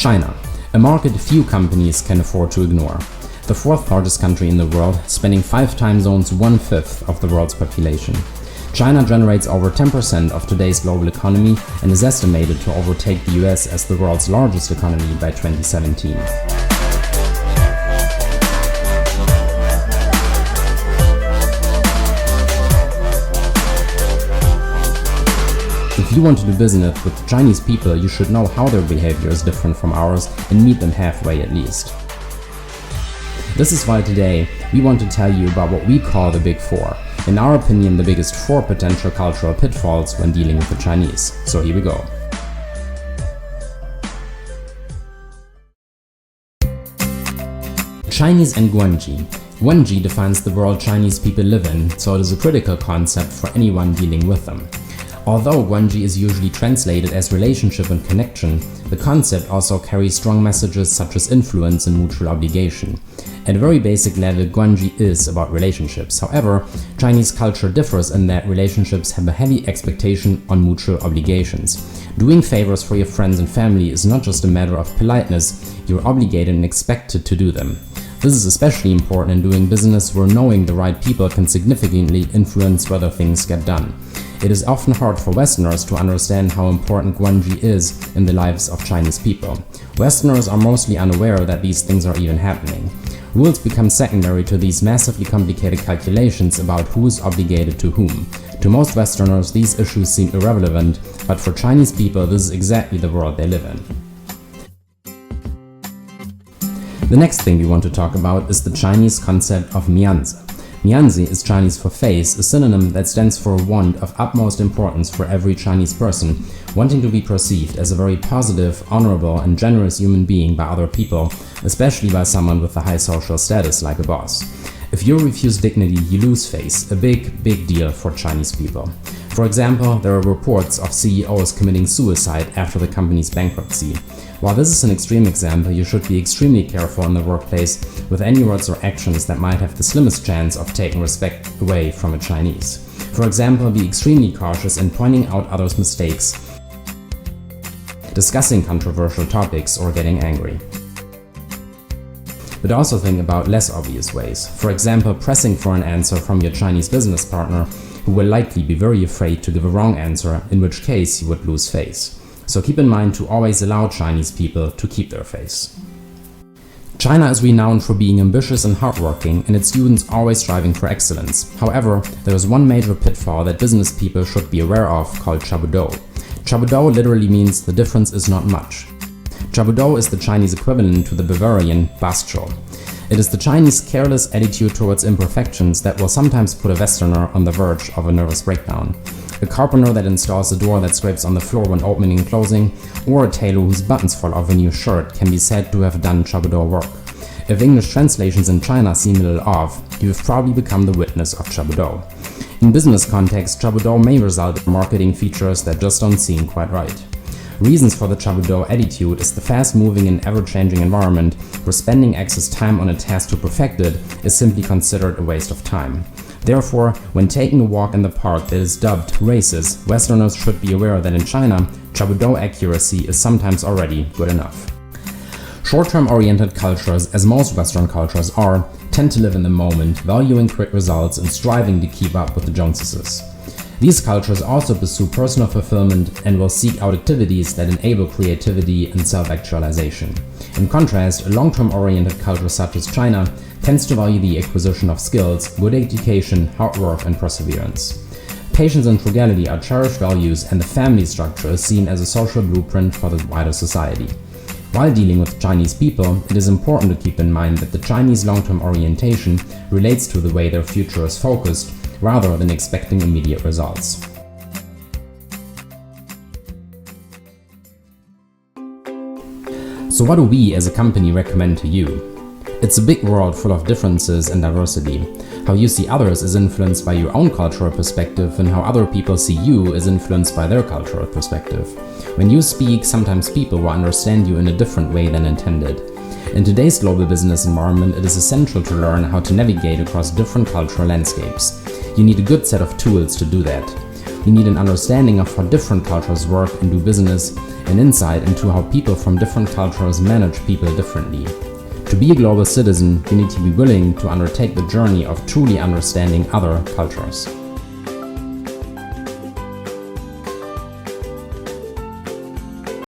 China, a market few companies can afford to ignore. The fourth largest country in the world, spanning 5 time zones, 1/5 of the world's population. China generates over 10% of today's global economy and is estimated to overtake the US as the world's largest economy by 2017. If you want to do business with Chinese people, you should know how their behavior is different from ours and meet them halfway at least. This is why today we want to tell you about what we call the Big Four. In our opinion, the biggest 4 potential cultural pitfalls when dealing with the Chinese. So here we go. Chinese and Guanji. Guanji defines the world Chinese people live in, so it is a critical concept for anyone dealing with them. Although Guanji is usually translated as relationship and connection, the concept also carries strong messages such as influence and mutual obligation. At a very basic level, Guanji is about relationships. However, Chinese culture differs in that relationships have a heavy expectation on mutual obligations. Doing favors for your friends and family is not just a matter of politeness, you're obligated and expected to do them. This is especially important in doing business where knowing the right people can significantly influence whether things get done. It is often hard for Westerners to understand how important Guanji is in the lives of Chinese people. Westerners are mostly unaware that these things are even happening. Rules become secondary to these massively complicated calculations about who is obligated to whom. To most Westerners, these issues seem irrelevant, but for Chinese people, this is exactly the world they live in. The next thing we want to talk about is the Chinese concept of mianzi. Mianzi is Chinese for face, a synonym that stands for a want of utmost importance for every Chinese person, wanting to be perceived as a very positive, honorable and generous human being by other people, especially by someone with a high social status like a boss. If you refuse dignity, you lose face, a big deal for Chinese people. For example, there are reports of CEOs committing suicide after the company's bankruptcy. While this is an extreme example, you should be extremely careful in the workplace with any words or actions that might have the slimmest chance of taking respect away from a Chinese. For example, be extremely cautious in pointing out others' mistakes, discussing controversial topics, or getting angry. But also think about less obvious ways. For example, pressing for an answer from your Chinese business partner, who will likely be very afraid to give a wrong answer, in which case you would lose face. So keep in mind to always allow Chinese people to keep their face. China is renowned for being ambitious and hardworking, and its students always striving for excellence. However, there is one major pitfall that business people should be aware of called chabudo. Chabudo literally means the difference is not much. Chabudo is the Chinese equivalent to the Bavarian bastschel. It is the Chinese careless attitude towards imperfections that will sometimes put a Westerner on the verge of a nervous breakdown. A carpenter that installs a door that scrapes on the floor when opening and closing, or a tailor whose buttons fall off a new shirt can be said to have done chabudo work. If English translations in China seem a little off, you have probably become the witness of chabudo. In business context, chabudo may result in marketing features that just don't seem quite right. Reasons for the chabudo attitude is the fast-moving and ever-changing environment where spending excess time on a task to perfect it is simply considered a waste of time. Therefore, when taking a walk in the park that is dubbed racist, Westerners should be aware that in China, chabudo accuracy is sometimes already good enough. Short-term oriented cultures, as most Western cultures are, tend to live in the moment, valuing quick results and striving to keep up with the Joneses. These cultures also pursue personal fulfillment and will seek out activities that enable creativity and self-actualization. In contrast, a long-term oriented culture such as China tends to value the acquisition of skills, good education, hard work and perseverance. Patience and frugality are cherished values, and the family structure is seen as a social blueprint for the wider society. While dealing with Chinese people, it is important to keep in mind that the Chinese long-term orientation relates to the way their future is focused, rather than expecting immediate results. So what do we as a company recommend to you? It's a big world full of differences and diversity. How you see others is influenced by your own cultural perspective, and how other people see you is influenced by their cultural perspective. When you speak, sometimes people will understand you in a different way than intended. In today's global business environment, it is essential to learn how to navigate across different cultural landscapes. You need a good set of tools to do that. You need an understanding of how different cultures work and do business, an insight into how people from different cultures manage people differently. To be a global citizen, you need to be willing to undertake the journey of truly understanding other cultures.